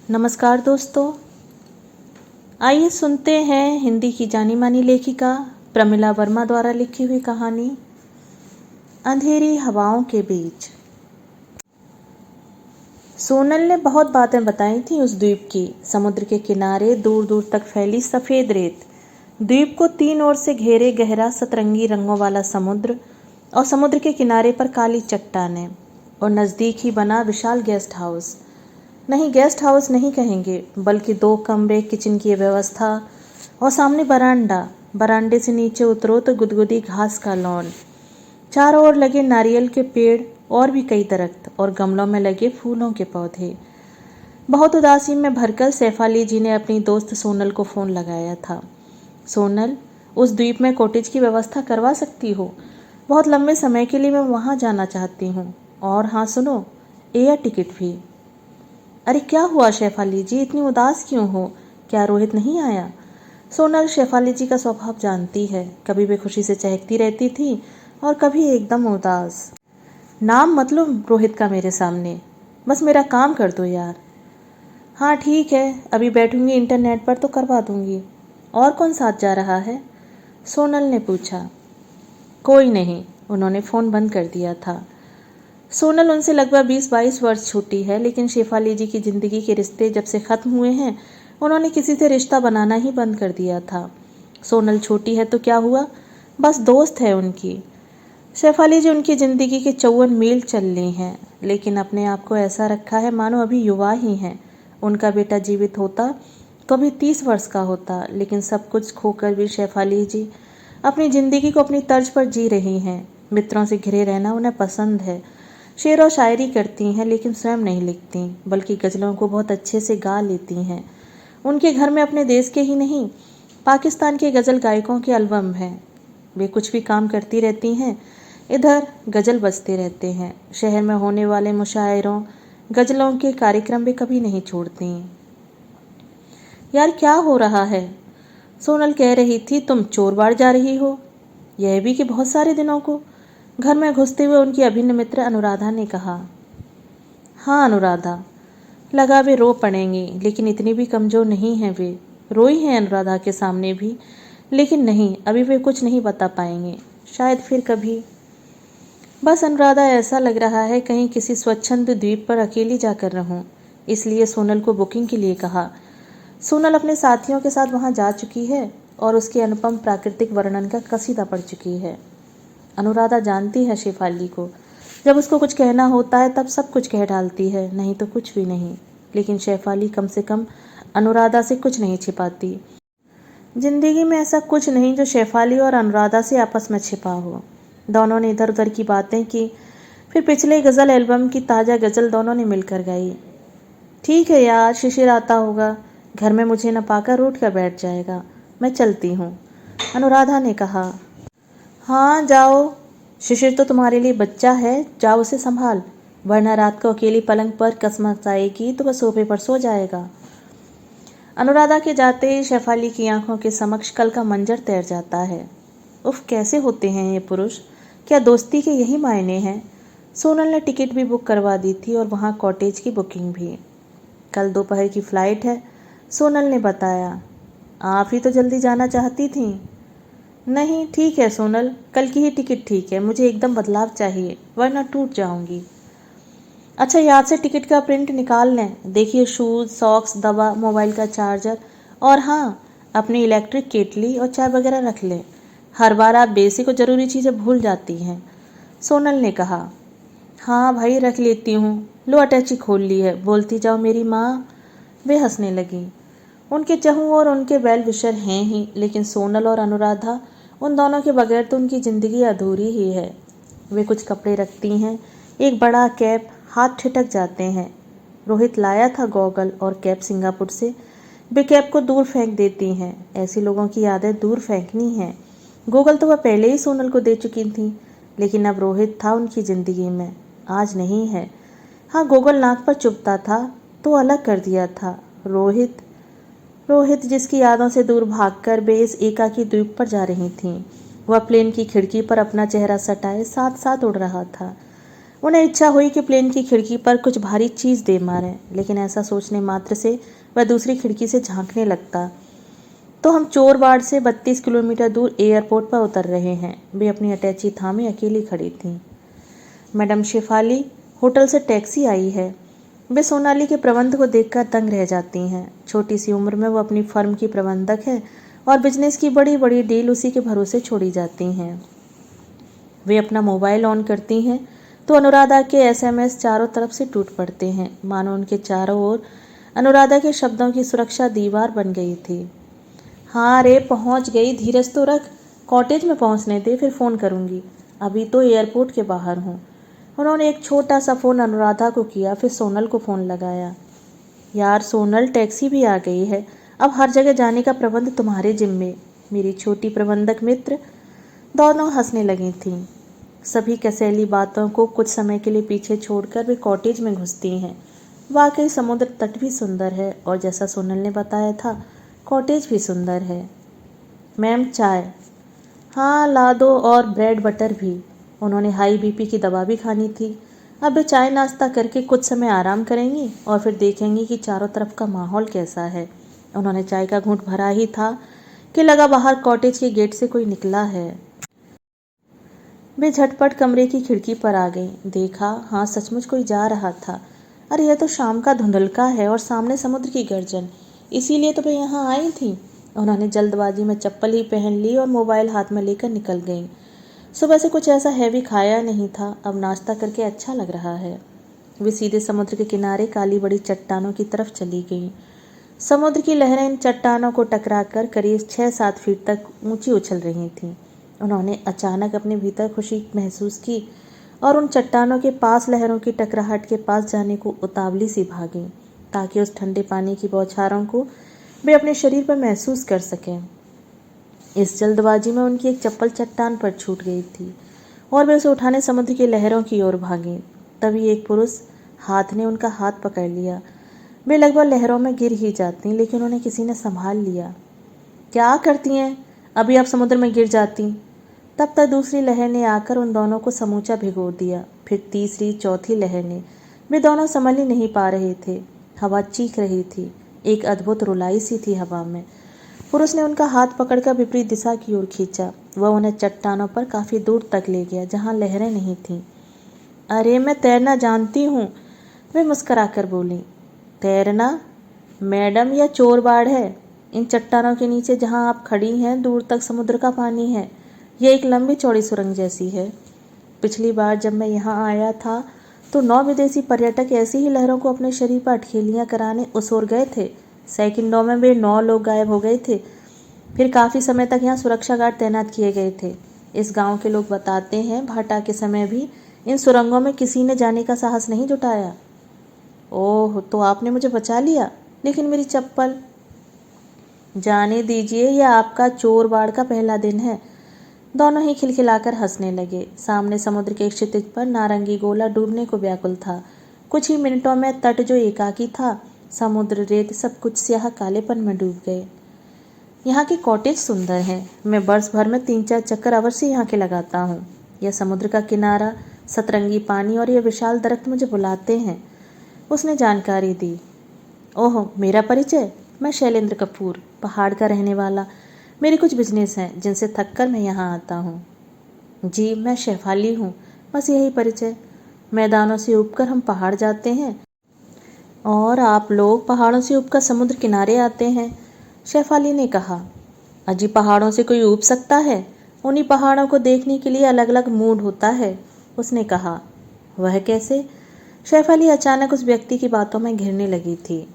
नमस्कार दोस्तों, आइए सुनते हैं हिंदी की जानी मानी लेखिका प्रमिला वर्मा द्वारा लिखी हुई कहानी अंधेरी हवाओं के बीच। सोनल ने बहुत बातें बताई थी उस द्वीप की। समुद्र के किनारे दूर दूर तक फैली सफ़ेद रेत, द्वीप को तीन ओर से घेरे गहरा सतरंगी रंगों वाला समुद्र, और समुद्र के किनारे पर काली चट्टानें, और नज़दीक ही बना विशाल गेस्ट हाउस। नहीं, गेस्ट हाउस नहीं कहेंगे, बल्कि 2 कमरे, किचन की व्यवस्था, और सामने बरामदा। बरामदे से नीचे उतरो तो गुदगुदी घास का लॉन, चारों ओर लगे नारियल के पेड़ और भी कई दरख्त, और गमलों में लगे फूलों के पौधे। बहुत उदासी में भरकर सैफाली जी ने अपनी दोस्त सोनल को फ़ोन लगाया था। सोनल, उस द्वीप में कॉटेज की व्यवस्था करवा सकती हो? बहुत लंबे समय के लिए मैं वहाँ जाना चाहती हूँ। और हाँ सुनो, एयर टिकट भी। अरे क्या हुआ शेफाली जी, इतनी उदास क्यों हो? क्या रोहित नहीं आया? सोनल शेफाली जी का स्वभाव जानती है, कभी भी खुशी से चहकती रहती थी और कभी एकदम उदास। नाम मत लो रोहित का मेरे सामने, बस मेरा काम कर दो यार। हाँ ठीक है, अभी बैठूंगी इंटरनेट पर तो करवा दूंगी। और कौन साथ जा रहा है? सोनल ने पूछा। कोई नहीं, उन्होंने फ़ोन बंद कर दिया था। सोनल उनसे लगभग 20-22 वर्ष छोटी है, लेकिन शेफाली जी की ज़िंदगी के रिश्ते जब से ख़त्म हुए हैं, उन्होंने किसी से रिश्ता बनाना ही बंद कर दिया था। सोनल छोटी है तो क्या हुआ, बस दोस्त है उनकी। शेफाली जी उनकी ज़िंदगी के 54 मील चल ली हैं, लेकिन अपने आप को ऐसा रखा है मानो अभी युवा ही हैं। उनका बेटा जीवित होता तो अभी 30 वर्ष का होता, लेकिन सब कुछ खोकर भी शेफाली जी अपनी ज़िंदगी को अपनी तर्ज पर जी रही हैं। मित्रों से घिरे रहना उन्हें पसंद है। शेर और शायरी करती हैं, लेकिन स्वयं नहीं लिखती, बल्कि गज़लों को बहुत अच्छे से गा लेती हैं। उनके घर में अपने देश के ही नहीं, पाकिस्तान के गज़ल गायकों के एल्बम हैं। वे कुछ भी काम करती रहती हैं, इधर गज़ल बजते रहते हैं। शहर में होने वाले मुशायरों, गज़लों के कार्यक्रम वे कभी नहीं छोड़ती। यार क्या हो रहा है? सोनल कह रही थी, तुम चोरबाड़ जा रही हो? यह भी कि बहुत सारे दिनों को। घर में घुसते हुए उनकी अभिन्न मित्र अनुराधा ने कहा। हाँ अनुराधा, लगा वे रो पड़ेंगी, लेकिन इतनी भी कमज़ोर नहीं हैं वे। रोई हैं अनुराधा के सामने भी, लेकिन नहीं, अभी वे कुछ नहीं बता पाएंगे, शायद फिर कभी। बस अनुराधा, ऐसा लग रहा है कहीं किसी स्वच्छंद द्वीप पर अकेली जाकर रहूं, इसलिए सोनल को बुकिंग के लिए कहा। सोनल अपने साथियों के साथ वहां जा चुकी है और उसके अनुपम प्राकृतिक वर्णन का कसीदा पढ़ चुकी है। अनुराधा जानती है शेफाली को, जब उसको कुछ कहना होता है तब सब कुछ कह डालती है, नहीं तो कुछ भी नहीं। लेकिन शेफाली कम से कम अनुराधा से कुछ नहीं छिपाती। जिंदगी में ऐसा कुछ नहीं जो शेफाली और अनुराधा से आपस में छिपा हो। दोनों ने इधर उधर की बातें की, फिर पिछले गज़ल एल्बम की ताज़ा गज़ल दोनों ने मिलकर गाई। ठीक है यार, शिशिर आता होगा, घर में मुझे न पाकर रूठ कर बैठ जाएगा, मैं चलती हूँ, अनुराधा ने कहा। हाँ जाओ, शिशिर तो तुम्हारे लिए बच्चा है, जाओ उसे संभाल, वरना रात को अकेली पलंग पर कसमसाएगी तो वह सोफे पर सो जाएगा। अनुराधा के जाते ही शेफाली की आंखों के समक्ष कल का मंजर तैर जाता है। उफ, कैसे होते हैं ये पुरुष, क्या दोस्ती के यही मायने हैं? सोनल ने टिकट भी बुक करवा दी थी और वहाँ कॉटेज की बुकिंग भी। कल दोपहर की फ़्लाइट है, सोनल ने बताया। आप ही तो जल्दी जाना चाहती थी। नहीं ठीक है सोनल, कल की ही टिकट ठीक है, मुझे एकदम बदलाव चाहिए, वरना टूट जाऊंगी। अच्छा, याद से टिकट का प्रिंट निकाल लें, देखिए शूज़, सॉक्स, दवा, मोबाइल का चार्जर, और हाँ, अपनी इलेक्ट्रिक केटली और चाय वगैरह रख लें। हर बार आप बेसिक और ज़रूरी चीज़ें भूल जाती हैं, सोनल ने कहा। हाँ भाई, रख लेती हूँ, लो अटैची खोल ली है, बोलती जाओ मेरी माँ। वे हंसने लगी। उनके चहू और उनके वेल विशर हैं ही, लेकिन सोनल और अनुराधा, उन दोनों के बगैर तो उनकी ज़िंदगी अधूरी ही है। वे कुछ कपड़े रखती हैं, एक बड़ा कैप, हाथ ठिठक जाते हैं। रोहित लाया था गॉगल और कैप सिंगापुर से, वे कैप को दूर फेंक देती हैं। ऐसे लोगों की आदत दूर फेंकनी है। गॉगल तो वह पहले ही सोनल को दे चुकी थी, लेकिन अब रोहित था उनकी ज़िंदगी में, आज नहीं है। हाँ, गॉगल नाक पर चुभता था तो अलग कर दिया था। रोहित जिसकी यादों से दूर भागकर वे इस एकाकी द्वीप पर जा रही थीं। वह प्लेन की खिड़की पर अपना चेहरा सटाए साथ साथ उड़ रहा था। उन्हें इच्छा हुई कि प्लेन की खिड़की पर कुछ भारी चीज़ दे मारें, लेकिन ऐसा सोचने मात्र से वह दूसरी खिड़की से झांकने लगता। तो हम चोरबाड़ से 32 किलोमीटर दूर एयरपोर्ट पर उतर रहे हैं। वे अपनी अटैची थामे अकेली खड़ी थीं। मैडम शेफाली, होटल से टैक्सी आई है। वे सोनाली के प्रबंध को देखकर दंग रह जाती हैं। छोटी सी उम्र में वो अपनी फर्म की प्रबंधक है और बिजनेस की बड़ी बड़ी डील उसी के भरोसे छोड़ी जाती हैं। वे अपना मोबाइल ऑन करती हैं तो अनुराधा के एसएमएस चारों तरफ से टूट पड़ते हैं, मानो उनके चारों ओर अनुराधा के शब्दों की सुरक्षा दीवार बन गई थी। हाँ रे, पहुंच गई, धीरज तो रख, कॉटेज में पहुंचने दे, फिर फ़ोन करूंगी, अभी तो एयरपोर्ट के बाहर हूँ। उन्होंने एक छोटा सा फ़ोन अनुराधा को किया, फिर सोनल को फ़ोन लगाया। यार सोनल, टैक्सी भी आ गई है, अब हर जगह जाने का प्रबंध तुम्हारे जिम्मे। मेरी छोटी प्रबंधक मित्र। दोनों हंसने लगी थीं। सभी कसैली बातों को कुछ समय के लिए पीछे छोड़कर वे कॉटेज में घुसती हैं। वाकई समुद्र तट भी सुंदर है और जैसा सोनल ने बताया था, कॉटेज भी सुंदर है। मैम, चाय? हाँ ला दो, और ब्रेड बटर भी। उन्होंने हाई बीपी की दवा भी खानी थी। अब वे चाय नाश्ता करके कुछ समय आराम करेंगी और फिर देखेंगी कि चारों तरफ का माहौल कैसा है। उन्होंने चाय का घूंट भरा ही था कि लगा बाहर कॉटेज के गेट से कोई निकला है। वे झटपट कमरे की खिड़की पर आ गई। देखा, हाँ सचमुच कोई जा रहा था। अरे यह तो शाम का धुंधलका है और सामने समुद्र की गर्जन, इसीलिए तो वे यहाँ आई थी। उन्होंने जल्दबाजी में चप्पल ही पहन ली और मोबाइल हाथ में लेकर निकल गईं। सुबह से कुछ ऐसा हैवी खाया नहीं था, अब नाश्ता करके अच्छा लग रहा है। वे सीधे समुद्र के किनारे काली बड़ी चट्टानों की तरफ चली गईं। समुद्र की लहरें इन चट्टानों को टकराकर करीब 6-7 फीट तक ऊंची उछल रही थीं। उन्होंने अचानक अपने भीतर खुशी महसूस की और उन चट्टानों के पास लहरों की टकराहट के पास जाने को उतावली सी भागीं, ताकि उस ठंडे पानी की बौछारों को वे अपने शरीर पर महसूस कर सकें। इस जल्दबाजी में उनकी एक चप्पल चट्टान पर छूट गई थी और वे उसे उठाने समुद्र की लहरों की ओर भागीं। तभी एक पुरुष हाथ ने उनका हाथ पकड़ लिया। वे लगभग लहरों में गिर ही जातीं, लेकिन उन्हें किसी ने संभाल लिया। क्या करती हैं, अभी आप समुद्र में गिर जाती। तब तक दूसरी लहर ने आकर उन दोनों को समूचा भिगो दिया, फिर तीसरी, चौथी लहर ने। वे दोनों संभल ही नहीं पा रहे थे। हवा चीख रही थी, एक अद्भुत रुलाई सी थी हवा में। पुरुष ने उनका हाथ पकड़कर विपरीत दिशा की ओर खींचा। वह उन्हें चट्टानों पर काफ़ी दूर तक ले गया, जहाँ लहरें नहीं थीं। अरे मैं तैरना जानती हूँ, वे मुस्कराकर बोली। तैरना? मैडम, यह चोरबाड़ है। इन चट्टानों के नीचे जहाँ आप खड़ी हैं, दूर तक समुद्र का पानी है। यह एक लंबी चौड़ी सुरंग जैसी है। पिछली बार जब मैं यहाँ आया था तो 9 विदेशी पर्यटक ऐसी ही लहरों को अपने शरीर पर अठखेलियाँ कराने उस ओर गए थे। सेकंडों में वे 9 लोग गायब हो गए थे। फिर काफ़ी समय तक यहाँ सुरक्षा गार्ड तैनात किए गए थे। इस गांव के लोग बताते हैं, भाटा के समय भी इन सुरंगों में किसी ने जाने का साहस नहीं जुटाया। ओह, तो आपने मुझे बचा लिया, लेकिन मेरी चप्पल? जाने दीजिए, यह आपका चोरबाड़ का पहला दिन है। दोनों ही खिलखिलाकर हंसने लगे। सामने समुद्र के क्षितिज पर नारंगी गोला डूबने को व्याकुल था। कुछ ही मिनटों में तट जो एकाकी था, समुद्र, रेत, सब कुछ स्याह कालेपन में डूब गए। यहाँ के कॉटेज सुंदर हैं। मैं वर्ष भर में 3-4 चक्कर अवश्य यहाँ के लगाता हूँ। यह समुद्र का किनारा, सतरंगी पानी और यह विशाल दरख्त मुझे बुलाते हैं, उसने जानकारी दी। ओह, मेरा परिचय? मैं शैलेंद्र कपूर, पहाड़ का रहने वाला। मेरे कुछ बिजनेस हैं जिनसे थककर मैं यहाँ आता हूँ। जी, मैं शेफाली हूँ, बस यही परिचय। मैदानों से उबकर हम पहाड़ जाते हैं और आप लोग पहाड़ों से उबकर समुद्र किनारे आते हैं, शेफाली ने कहा। अजी, पहाड़ों से कोई उब सकता है? उन्हीं पहाड़ों को देखने के लिए अलग अलग मूड होता है, उसने कहा। वह कैसे? शेफाली अचानक उस व्यक्ति की बातों में घिरने लगी थी।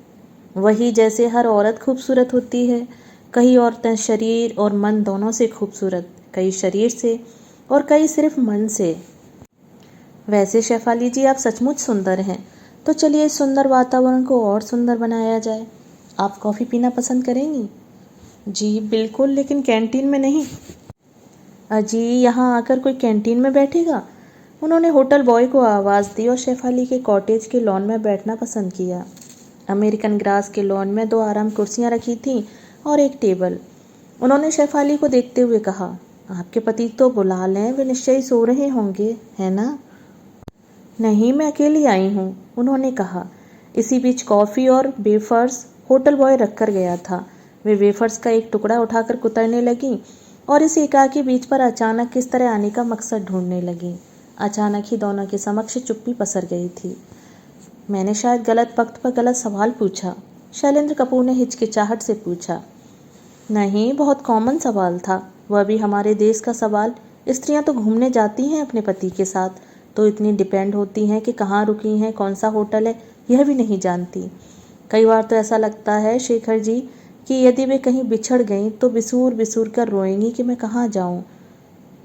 वही, जैसे हर औरत खूबसूरत होती है। कई औरतें शरीर और मन दोनों से खूबसूरत, कई शरीर से और कई सिर्फ मन से। वैसे शेफाली जी, आप सचमुच सुंदर हैं। तो चलिए इस सुंदर वातावरण को और सुंदर बनाया जाए। आप कॉफ़ी पीना पसंद करेंगी? जी बिल्कुल, लेकिन कैंटीन में नहीं। अजी, यहाँ आकर कोई कैंटीन में बैठेगा? उन्होंने होटल बॉय को आवाज़ दी और शेफाली के कॉटेज के लॉन में बैठना पसंद किया। अमेरिकन ग्रास के लॉन में 2 आराम कुर्सियाँ रखी थीं और एक टेबल। उन्होंने शेफाली को देखते हुए कहा, आपके पति तो बुला लें, वे निश्चय सो रहे होंगे, है ना? नहीं, मैं अकेली आई हूँ, उन्होंने कहा। इसी बीच कॉफ़ी और वेफर्स होटल बॉय रख कर गया था। वे वेफर्स का एक टुकड़ा उठाकर कुतरने लगी और इस एकाकी बीच पर अचानक किस तरह आने का मकसद ढूंढने लगी। अचानक ही दोनों के समक्ष चुप्पी पसर गई थी। मैंने शायद गलत वक्त पर गलत सवाल पूछा, शैलेंद्र कपूर ने हिचकिचाहट से पूछा। नहीं, बहुत कॉमन सवाल था, वह भी हमारे देश का सवाल। स्त्रियां तो घूमने जाती हैं अपने पति के साथ, तो इतनी डिपेंड होती हैं कि कहाँ रुकी हैं, कौन सा होटल है, यह भी नहीं जानती। कई बार तो ऐसा लगता है शेखर जी कि यदि वे कहीं बिछड़ गईं तो बिसूर बिसूर कर रोएंगी कि मैं कहाँ जाऊँ,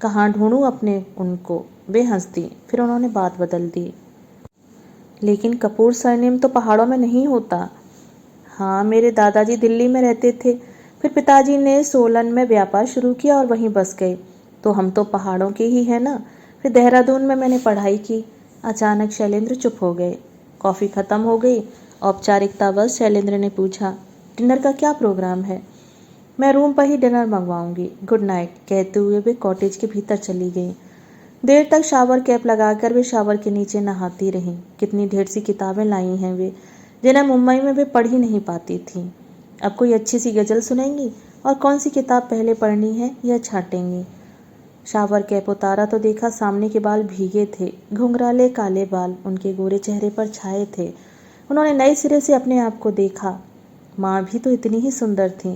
कहाँ ढूंढूं अपने उनको। वे हंस दी, फिर उन्होंने बात बदल दी। लेकिन कपूर सरनेम तो पहाड़ों में नहीं होता। हाँ, मेरे दादाजी दिल्ली में रहते थे, फिर पिताजी ने सोलन में व्यापार शुरू किया और वहीं बस गए, तो हम तो पहाड़ों के ही हैं ना। फिर देहरादून में मैंने पढ़ाई की। अचानक शैलेंद्र चुप हो गए। कॉफ़ी ख़त्म हो गई। औपचारिकता बस शैलेंद्र ने पूछा, डिनर का क्या प्रोग्राम है? मैं रूम पर ही डिनर मंगवाऊंगी, गुड नाइट, कहते हुए वे कॉटेज के भीतर चली गई। देर तक शावर कैप लगाकर वे शावर के नीचे नहाती रहीं। कितनी ढेर सी किताबें लाई हैं वे, जिन्हें मुंबई में वे पढ़ ही नहीं पाती थीं। अब कोई अच्छी सी गज़ल सुनेंगी और कौन सी किताब पहले पढ़नी है यह छांटेंगी। शावर कैप उतारा तो देखा सामने के बाल भीगे थे, घुंघराले काले बाल उनके गोरे चेहरे पर छाए थे। उन्होंने नए सिरे से अपने आप को देखा। माँ भी तो इतनी ही सुंदर थी,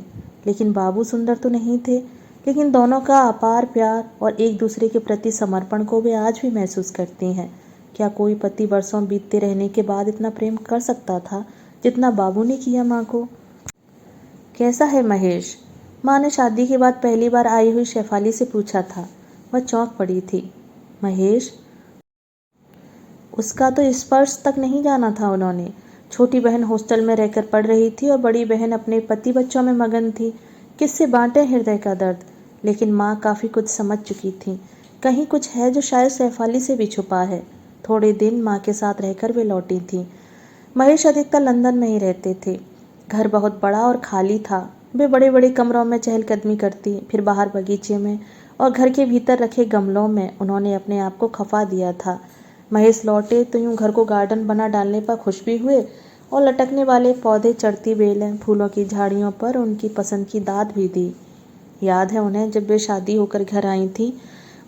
लेकिन बाबू सुंदर तो नहीं थे। लेकिन दोनों का अपार प्यार और एक दूसरे के प्रति समर्पण को वे आज भी महसूस करती हैं। क्या कोई पति वर्षों बीतते रहने के बाद इतना प्रेम कर सकता था जितना बाबू ने किया माँ को? कैसा है महेश? माँ ने शादी के बाद पहली बार आई हुई शेफाली से पूछा था। वह चौंक पड़ी थी। महेश? उसका तो स्पर्श तक नहीं जाना था उन्होंने। छोटी बहन हॉस्टल में रहकर पढ़ रही थी और बड़ी बहन अपने पति बच्चों में मगन थी। किससे बांटे हृदय का दर्द? लेकिन माँ काफ़ी कुछ समझ चुकी थी। कहीं कुछ है जो शायद शेफाली से भी छुपा है। थोड़े दिन माँ के साथ रहकर वे लौटी थी। महेश अधिकतर लंदन में ही रहते थे। घर बहुत बड़ा और खाली था। वे बड़े बड़े कमरों में चहलकदमी करती, फिर बाहर बगीचे में और घर के भीतर रखे गमलों में उन्होंने अपने आप को खपा दिया था। महेश लौटे तो यूं घर को गार्डन बना डालने पर खुश भी हुए और लटकने वाले पौधे, चढ़ती बेलें, फूलों की झाड़ियों पर उनकी पसंद की दाद भी दी। याद है उन्हें जब वे शादी होकर घर आई थी,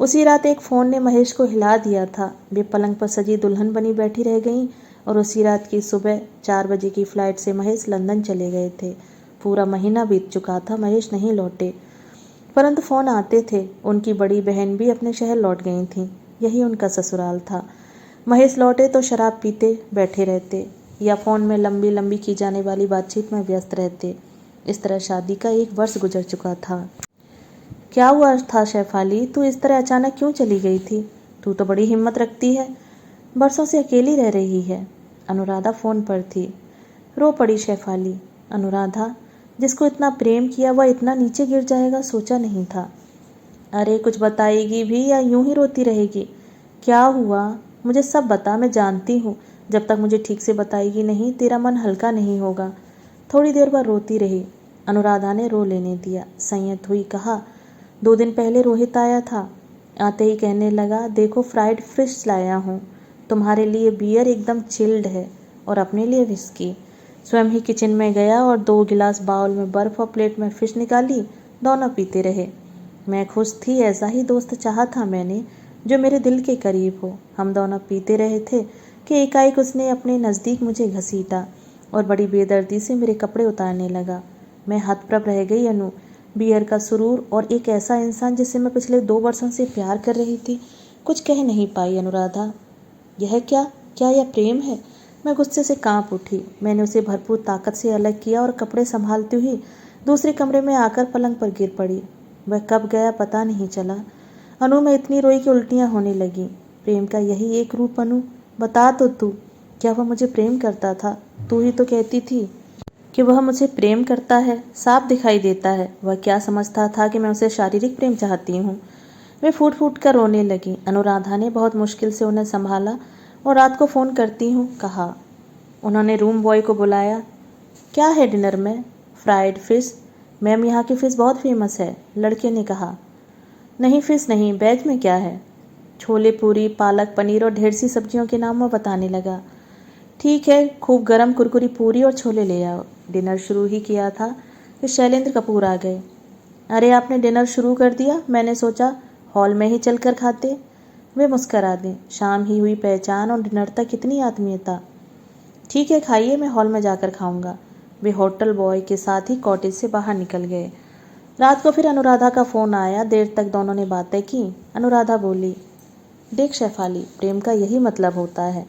उसी रात एक फ़ोन ने महेश को हिला दिया था। वे पलंग पर सजी दुल्हन बनी बैठी रह गईं और उसी रात की सुबह 4 बजे की फ़्लाइट से महेश लंदन चले गए थे। पूरा महीना बीत चुका था, महेश नहीं लौटे, परंतु फ़ोन आते थे। उनकी बड़ी बहन भी अपने शहर लौट गई थीं। यही उनका ससुराल था। महेश लौटे तो शराब पीते बैठे रहते या फ़ोन में लंबी लंबी की जाने वाली बातचीत में व्यस्त रहते। इस तरह शादी का 1 वर्ष गुजर चुका था। क्या हुआ था शेफाली? तू इस तरह अचानक क्यों चली गई थी? तू तो बड़ी हिम्मत रखती है, बरसों से अकेली रह रही है। अनुराधा फ़ोन पर थी। रो पड़ी शेफाली। अनुराधा, जिसको इतना प्रेम किया वह इतना नीचे गिर जाएगा, सोचा नहीं था। अरे कुछ बताएगी भी या यूं ही रोती रहेगी? क्या हुआ? मुझे सब बता, मैं जानती हूँ। जब तक मुझे ठीक से बताएगी नहीं, तेरा मन हल्का नहीं होगा। थोड़ी देर बाद रोती रही। अनुराधा ने रो लेने दिया। संयत हुई कहा, 2 दिन पहले रोहित आया था। आते ही कहने लगा, देखो फ्राइड फिश लाया हूँ, तुम्हारे लिए बियर एकदम चिल्ड है और अपने लिए विस्की। स्वयं ही किचन में गया और 2 गिलास बाउल में बर्फ़ और प्लेट में फ़िश निकाली। दोनों पीते रहे। मैं खुश थी, ऐसा ही दोस्त चाहा था मैंने जो मेरे दिल के करीब हो। हम दोनों पीते रहे थे कि एकाएक उसने अपने नज़दीक मुझे घसीटा और बड़ी बेदर्दी से मेरे कपड़े उतारने लगा। मैं हतप्रभ रह गई अनु। बियर का सुरूर और एक ऐसा इंसान जिससे मैं पिछले 2 वर्षों से प्यार कर रही थी। कुछ कह नहीं पाई अनुराधा। यह क्या? क्या यह प्रेम है? मैं गुस्से से कांप उठी। मैंने उसे भरपूर ताकत से अलग किया और कपड़े संभालती हुई दूसरे कमरे में आकर पलंग पर गिर पड़ी। वह कब गया पता नहीं चला। अनु, मैं इतनी रोई कि उल्टियाँ होने लगी। प्रेम का यही एक रूप अनु, बता तो तू, क्या वह मुझे प्रेम करता था? तू ही तो कहती थी कि वह मुझे प्रेम करता है। साफ दिखाई देता है। वह क्या समझता था कि मैं उसे शारीरिक प्रेम चाहती हूँ? वे फूट फूट कर रोने लगी। अनुराधा ने बहुत मुश्किल से उन्हें संभाला और रात को फ़ोन करती हूँ कहा। उन्होंने रूम बॉय को बुलाया। क्या है डिनर में? Fried fish. मैम, यहाँ की फ़िश बहुत फेमस है, लड़के ने कहा। नहीं फ़िश नहीं, वेज में क्या है? छोले पूरी, पालक पनीर और ढेर सी सब्जियों के नाम वो बताने लगा। ठीक है, खूब गरम कुरकुरी पूरी और छोले ले आओ। डिनर शुरू ही किया था कि शैलेंद्र कपूर आ गए। अरे आपने डिनर शुरू कर दिया, मैंने सोचा हॉल में ही चलकर खाते। वे मुस्करा दें। शाम ही हुई पहचान और डिनर तक कितनी आत्मीयता। ठीक है खाइए, मैं हॉल में जाकर खाऊंगा। वे होटल बॉय के साथ ही कॉटेज से बाहर निकल गए। रात को फिर अनुराधा का फ़ोन आया। देर तक दोनों ने बातें की। अनुराधा बोली, देख शेफाली, प्रेम का यही मतलब होता है।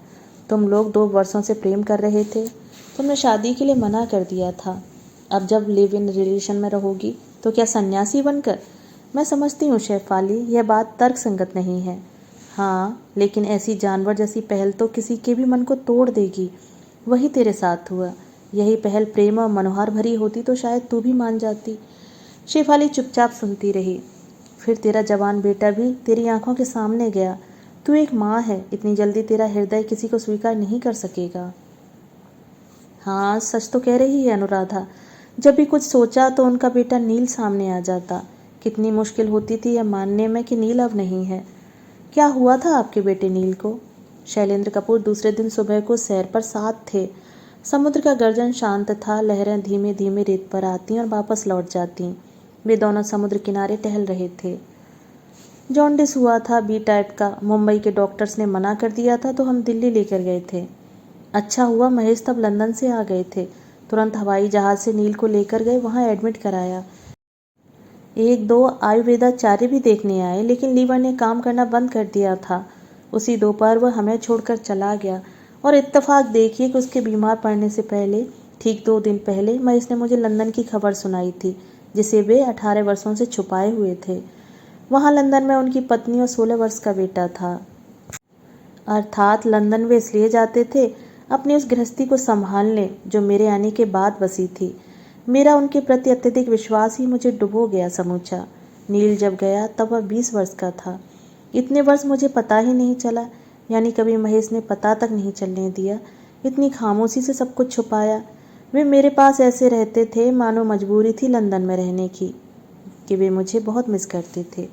तुम लोग 2 वर्षों से प्रेम कर रहे थे। तुमने शादी के लिए मना कर दिया था। अब जब लिव इन रिलेशन में रहोगी तो क्या सन्यासी बनकर? मैं समझती हूँ शेफाली, यह बात तर्कसंगत नहीं है। हाँ, लेकिन ऐसी जानवर जैसी पहल तो किसी के भी मन को तोड़ देगी। वही तेरे साथ हुआ। यही पहल प्रेम और मनोहार भरी होती तो शायद तू भी मान जाती। शेफाली चुपचाप सुनती रही। फिर तेरा जवान बेटा भी तेरी आंखों के सामने गया। तू एक माँ है, इतनी जल्दी तेरा हृदय किसी को स्वीकार नहीं कर सकेगा। हाँ, सच तो कह रही है अनुराधा। जब भी कुछ सोचा तो उनका बेटा नील सामने आ जाता। कितनी मुश्किल होती थी यह मानने में कि नील अब नहीं है। क्या हुआ था आपके बेटे नील को? शैलेंद्र कपूर दूसरे दिन सुबह को सैर पर साथ थे। समुद्र का गर्जन शांत था। लहरें धीमे धीमे रेत पर आती और वापस लौट जाती। वे दोनों समुद्र किनारे टहल रहे थे। जॉन्डिस हुआ था, बी टाइप का। मुंबई के डॉक्टर्स ने मना कर दिया था तो हम दिल्ली लेकर गए थे। अच्छा हुआ महेश तब लंदन से आ गए थे। तुरंत हवाई जहाज से नील को लेकर गए, वहाँ एडमिट कराया। 1-2 आयुर्वेदाचार्य भी देखने आए, लेकिन लीवर ने काम करना बंद कर दिया था। उसी दोपहर वह हमें छोड़कर चला गया। और इत्तेफाक देखिए कि उसके बीमार पड़ने से पहले, ठीक 2 दिन पहले, महेश ने मुझे लंदन की खबर सुनाई थी, जिसे वे 18 वर्षों से छुपाए हुए थे। वहाँ लंदन में उनकी पत्नी और 16 वर्ष का बेटा था। अर्थात लंदन वे इसलिए जाते थे अपनी उस गृहस्थी को संभालने जो मेरे आने के बाद बसी थी। मेरा उनके प्रति अत्यधिक विश्वास ही मुझे डुबो गया समूचा। नील जब गया तब वह 20 वर्ष का था। इतने वर्ष मुझे पता ही नहीं चला, यानी कभी महेश ने पता तक नहीं चलने दिया। इतनी खामोशी से सब कुछ छुपाया। वे मेरे पास ऐसे रहते थे मानो मजबूरी थी लंदन में रहने की, कि वे मुझे बहुत मिस करते थे।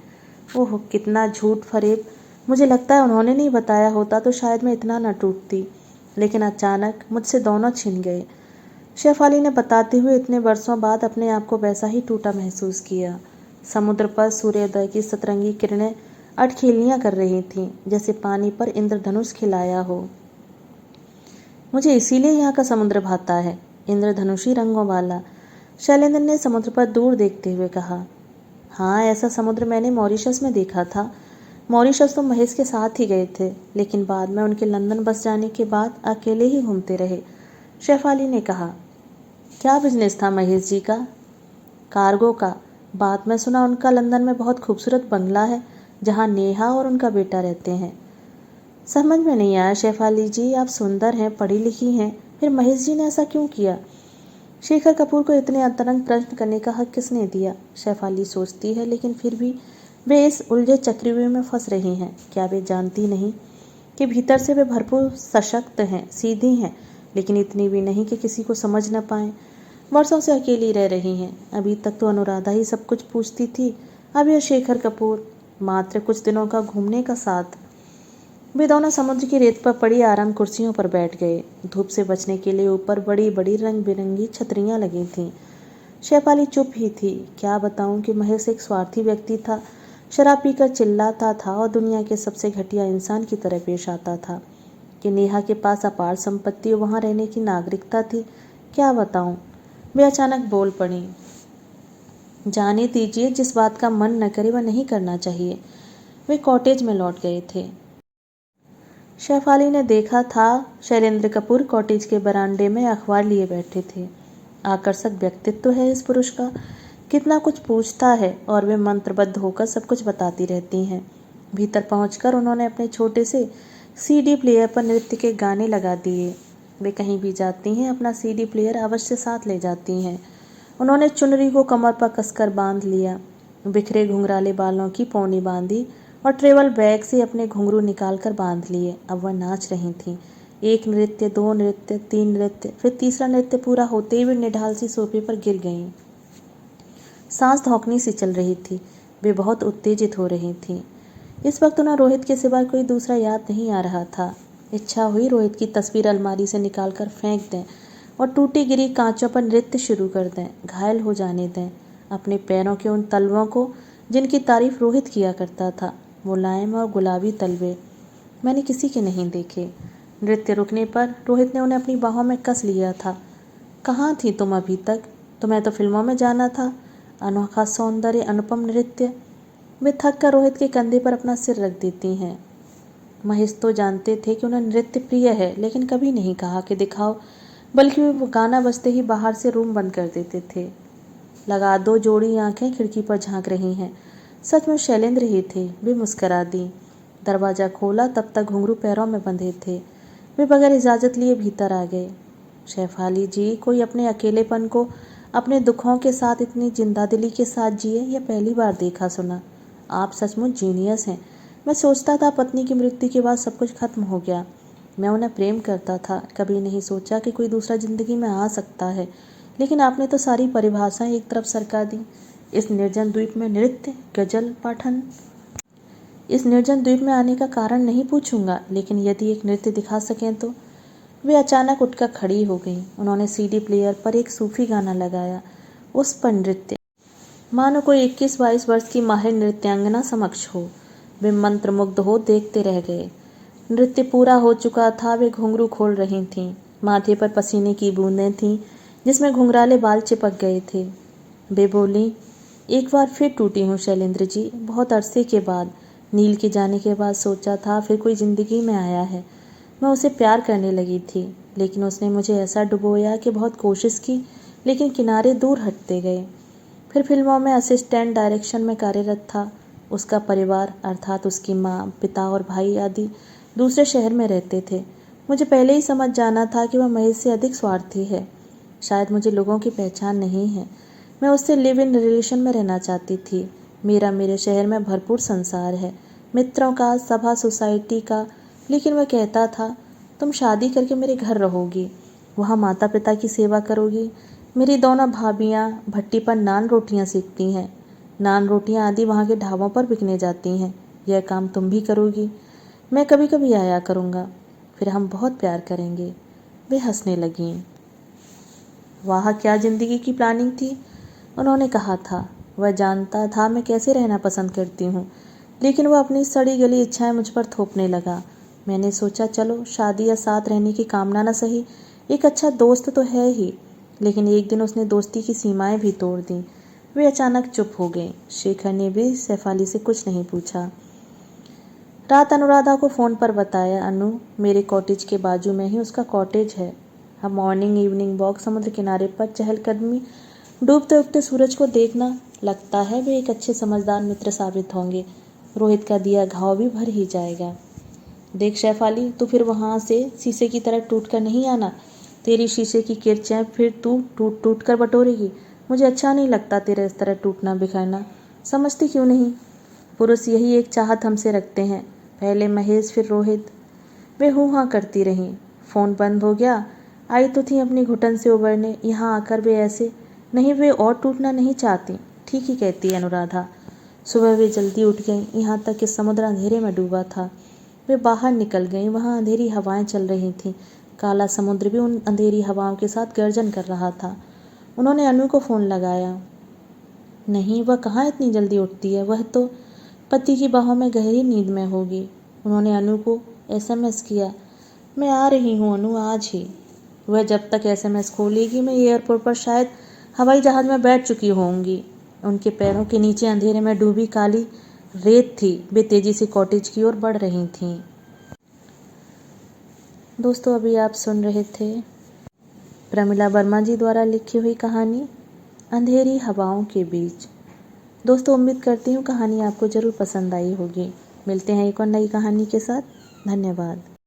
ओह कितना झूठ फरेब। मुझे लगता है उन्होंने नहीं बताया होता तो शायद मैं इतना न टूटती। लेकिन अचानक मुझसे दोनों छिन गए। शेफाली ने बताते हुए इतने वर्षों बाद अपने आप को वैसा ही टूटा महसूस किया। समुद्र पर सूर्योदय की सतरंगी किरणें अटखेलियां कर रही थीं, जैसे पानी पर इंद्रधनुष खिलाया हो। मुझे इसीलिए यहाँ का समुद्र भाता है, इंद्रधनुषी रंगों वाला। शैलेंद्र ने समुद्र पर दूर देखते हुए कहा। हाँ, ऐसा समुद्र मैंने मॉरिशस में देखा था। मॉरिशस तो महेश के साथ ही गए थे, लेकिन बाद में उनके लंदन बस जाने के बाद अकेले ही घूमते रहे। शेफाली ने कहा। क्या बिजनेस था महेश जी का? कार्गो का। बात में सुना उनका लंदन में बहुत खूबसूरत बंगला है, जहाँ नेहा और उनका बेटा रहते हैं। समझ में नहीं आया शेफाली जी, आप सुंदर हैं, पढ़ी लिखी हैं, फिर महेश जी ने ऐसा क्यों किया? शेखर कपूर को इतने अंतरंग प्रश्न करने का हक किसने दिया? शेफाली सोचती है, लेकिन फिर भी वे इस उलझे चक्रव्यूह में फंस रही हैं। क्या वे जानती नहीं कि भीतर से वे भरपूर सशक्त हैं, सीधी हैं, लेकिन इतनी भी नहीं कि किसी को समझ न पाएं। वर्षों से अकेली रह रही हैं। अभी तक तो अनुराधा ही सब कुछ पूछती थी, अब यह शेखर कपूर। मात्र कुछ दिनों का घूमने का साथ। वे दोनों समुद्र की रेत पर पड़ी आराम कुर्सियों पर बैठ गए। धूप से बचने के लिए ऊपर बड़ी बड़ी रंग बिरंगी छतरियां लगी थीं। शेफाली चुप ही थी। क्या बताऊं कि महेश एक स्वार्थी व्यक्ति था। शराब पीकर चिल्लाता था और दुनिया के सबसे घटिया इंसान की तरह पेश आता था। कि नेहा के पास अपार संपत्ति और वहाँ रहने की नागरिकता थी। क्या बताऊं? वे अचानक बोल पड़ी। जाने दीजिए, जिस बात का मन न करे वह नहीं करना चाहिए। वे कॉटेज में लौट गए थे। शेफाली ने देखा था शैलेंद्र कपूर कॉटेज के बरामदे में अखबार लिए बैठे थे। आकर्षक व्यक्तित्व है इस पुरुष का, कितना कुछ पूछता है और वे मंत्रबद्ध होकर सब कुछ बताती रहती हैं। भीतर पहुंचकर उन्होंने अपने छोटे से सीडी प्लेयर पर नृत्य के गाने लगा दिए। वे कहीं भी जाती हैं अपना सीडी प्लेयर अवश्य साथ ले जाती हैं। उन्होंने चुनरी को कमर पर कसकर बांध लिया, बिखरे घुंघराले बालों की पौनी बांधी और ट्रेवल बैग से अपने घुंघरू निकालकर बांध लिए। अब वह नाच रही थीं। 1 नृत्य, 2 नृत्य, 3 नृत्य, फिर तीसरा नृत्य पूरा होते ही वे निढाल सी सोफे पर गिर गईं। सांस धौंकनी सी चल रही थी। वे बहुत उत्तेजित हो रही थीं। इस वक्त उन्हें रोहित के सिवा कोई दूसरा याद नहीं आ रहा था। इच्छा हुई रोहित की तस्वीर अलमारी से निकालकर फेंक दें और टूटी गिरी कांचों पर नृत्य शुरू कर दें, घायल हो जाने दें अपने पैरों के उन तलवों को जिनकी तारीफ रोहित किया करता था। मुलायम और गुलाबी तलवे मैंने किसी के नहीं देखे। नृत्य रुकने पर रोहित ने उन्हें अपनी बाहों में कस लिया था। कहाँ थी तुम अभी तक? तुम्हें तो फिल्मों में जाना था। अनोखा सौंदर्य, अनुपम नृत्य। वे थक कर रोहित के कंधे पर अपना सिर रख देती हैं। महेश तो जानते थे कि उन्हें नृत्य प्रिय है, लेकिन कभी नहीं कहा कि दिखाओ, बल्कि वे गाना बजते ही बाहर से रूम बंद कर देते थे। लगा दो जोड़ी आंखें खिड़की पर झांक रही हैं। सच में शैलेंद्र ही थे। वे मुस्करा दी। दरवाज़ा खोला, तब तक घुंघरू पैरों में बंधे थे। वे बगैर इजाज़त लिए भीतर आ गए। शेफाली जी, कोई अपने अकेलेपन को अपने दुखों के साथ इतनी जिंदादिली के साथ जिए, यह पहली बार देखा सुना। आप सचमुच जीनियस हैं। मैं सोचता था पत्नी की मृत्यु के बाद सब कुछ खत्म हो गया। मैं उन्हें प्रेम करता था, कभी नहीं सोचा कि कोई दूसरा जिंदगी में आ सकता है। लेकिन आपने तो सारी परिभाषाएं एक तरफ सरका दी। इस निर्जन द्वीप में नृत्य, गजल पाठन। इस निर्जन द्वीप में आने का कारण नहीं पूछूंगा, लेकिन यदि एक नृत्य दिखा सकें तो। वे अचानक उठकर खड़ी हो गईं। उन्होंने सीडी प्लेयर पर एक सूफी गाना लगाया। उस पर नृत्य मानो कोई 21-22 वर्ष की माहिर नृत्यांगना समक्ष हो। वे मंत्रमुग्ध हो देखते रह गए। नृत्य पूरा हो चुका था। वे घुंघरू खोल रही थीं। माथे पर पसीने की बूंदें थीं जिसमें घुंघराले बाल चिपक गए थे। वे बोली, एक बार फिर टूटी हूँ शैलेंद्र जी, बहुत अरसे के बाद। नील के जाने के बाद सोचा था फिर कोई जिंदगी में आया है। मैं उसे प्यार करने लगी थी, लेकिन उसने मुझे ऐसा डुबोया कि बहुत कोशिश की, लेकिन किनारे दूर हटते गए। फिर फिल्मों में असिस्टेंट डायरेक्शन में कार्यरत था। उसका परिवार अर्थात उसकी माँ, पिता और भाई आदि दूसरे शहर में रहते थे। मुझे पहले ही समझ जाना था कि वह महेश से अधिक स्वार्थी है। शायद मुझे लोगों की पहचान नहीं है। मैं उससे लिव इन रिलेशन में रहना चाहती थी। मेरे शहर में भरपूर संसार है, मित्रों का, सभा सोसाइटी का। लेकिन वह कहता था, तुम शादी करके मेरे घर रहोगी, वहाँ माता पिता की सेवा करोगी। मेरी दोनों भाभियाँ भट्टी पर नान रोटियाँ सेकती हैं। नान रोटियाँ आदि वहाँ के ढाबों पर बिकने जाती हैं। यह काम तुम भी करोगी। मैं कभी कभी आया करूँगा, फिर हम बहुत प्यार करेंगे। वे हंसने लगीं। वाह, क्या जिंदगी की प्लानिंग थी। उन्होंने कहा था, वह जानता था मैं कैसे रहना पसंद करती हूँ, लेकिन वह अपनी सड़ी गली इच्छाएं मुझ पर थोपने लगा। मैंने सोचा चलो शादी या साथ रहने की कामना न सही, एक अच्छा दोस्त तो है ही। लेकिन एक दिन उसने दोस्ती की सीमाएं भी तोड़ दी। वे अचानक चुप हो गए। शेखर ने भी शेफाली से कुछ नहीं पूछा। रात अनुराधा को फ़ोन पर बताया, अनु, मेरे कॉटेज के बाजू में ही उसका कॉटेज है। हम मॉर्निंग इवनिंग वॉक, समुद्र किनारे पर चहलकदमी, डूबते उगते सूरज को देखना। लगता है वे एक अच्छे समझदार मित्र साबित होंगे। रोहित का दिया घाव भी भर ही जाएगा। देख शेफाली, तू फिर वहाँ से शीशे की तरह टूट कर नहीं आना। तेरी शीशे की किरचें फिर तू टूट टूट कर बटोरेगी। मुझे अच्छा नहीं लगता तेरा इस तरह टूटना बिखरना। समझती क्यों नहीं? पुरुष यही एक चाहत हमसे रखते हैं, पहले महेश फिर रोहित। वे हूँ हाँ करती रहीं। फ़ोन बंद हो गया। आई तो थी अपनी घुटन से उबरने, यहाँ आकर वे ऐसे। नहीं, वे और टूटना नहीं चाहती। ठीक ही कहती अनुराधा। सुबह वे जल्दी उठ गईं, यहाँ तक कि समुद्र अंधेरे में डूबा था। वे बाहर निकल गईं। वहाँ अंधेरी हवाएं चल रही थीं। काला समुद्र भी उन अंधेरी हवाओं के साथ गर्जन कर रहा था। उन्होंने अनु को फ़ोन लगाया। नहीं, वह कहाँ इतनी जल्दी उठती है, वह तो पति की बाहों में गहरी नींद में होगी। उन्होंने अनु को SMS किया, मैं आ रही हूँ अनु, आज ही। वह जब तक SMS खोलेगी मैं एयरपोर्ट पर शायद हवाई जहाज़ में बैठ चुकी होंगी। उनके पैरों के नीचे अंधेरे में डूबी काली रेत थी। वे तेजी से कॉटेज की ओर बढ़ रही थीं। दोस्तों, अभी आप सुन रहे थे प्रमिला वर्मा जी द्वारा लिखी हुई कहानी अंधेरी हवाओं के बीच। दोस्तों, उम्मीद करती हूँ कहानी आपको ज़रूर पसंद आई होगी। मिलते हैं एक और नई कहानी के साथ। धन्यवाद।